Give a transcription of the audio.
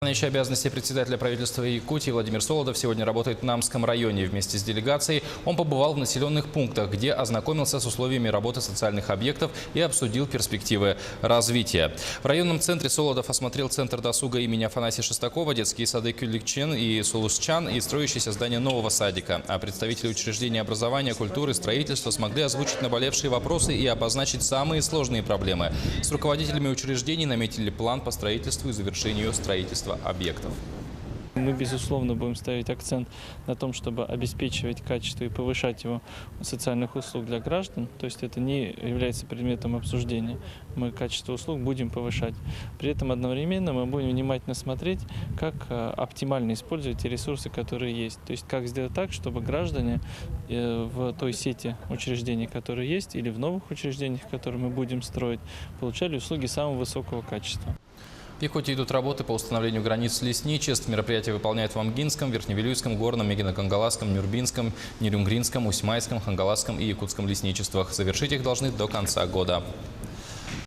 Исполняющий обязанности председателя правительства Якутии Владимир Солодов сегодня работает в Намском районе. Вместе с делегацией он побывал в населенных пунктах, где ознакомился с условиями работы социальных объектов и обсудил перспективы развития. В районном центре Солодов осмотрел центр досуга имени Афанасия Шестакова, детские сады Кюликчен и Сулусчан и строящееся здание нового садика. А представители учреждений образования, культуры, строительства смогли озвучить наболевшие вопросы и обозначить самые сложные проблемы. С руководителями учреждений наметили план по строительству и завершению строительства объектов. Мы, безусловно, будем ставить акцент на том, чтобы обеспечивать качество и повышать его социальных услуг для граждан. То есть это не является предметом обсуждения. Мы качество услуг будем повышать. При этом одновременно мы будем внимательно смотреть, как оптимально использовать те ресурсы, которые есть. То есть как сделать так, чтобы граждане в той сети учреждений, которые есть, или в новых учреждениях, которые мы будем строить, получали услуги самого высокого качества. В Якутии идут работы по установлению границ лесничеств. Мероприятия выполняют в Амгинском, Верхневилюйском, Горном, Мегино-Кангаласском, Нюрбинском, Нерюнгринском, Усьмайском, Хангаласском и Якутском лесничествах. Завершить их должны до конца года.